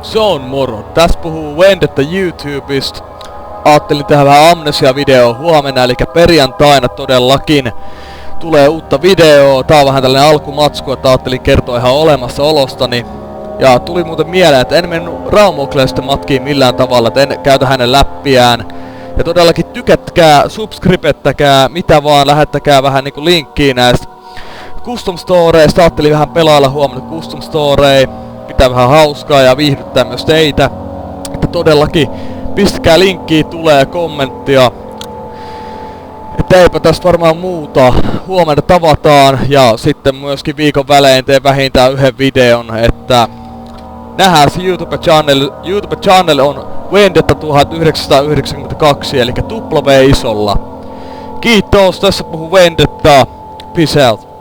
Se on moro. Tässä puhuu Vendetta YouTubesta. Ajattelin tehdä vähän Amnesia-videoa huomenna, eli perjantaina todellakin tulee uutta videoa. Tää on vähän tällainen alkumatsku, että ajattelin kertoa ihan olemassaolostani. Ja tuli muuten mieleen, että en mennyt Raumokleesta matkiin millään tavalla, että en käytä hänen läppiään. Ja todellakin tykätkää, subscribettäkää, mitä vaan, lähettäkää vähän niinku linkkiä näistä custom storeista. Ajattelin vähän pelailla huomenna custom storei, pitää vähän hauskaa ja viihdyttää myös teitä. Että todellakin pistäkää linkkiä, tulee kommenttia. Että eipä tästä varmaan muuta. Huomenna tavataan ja sitten myöskin viikon välein teen vähintään yhden videon, että nähdään se YouTube-channel on Vendetta 1992, eli W isolla. Kiitos, tässä puhuu Vendetta. Peace out.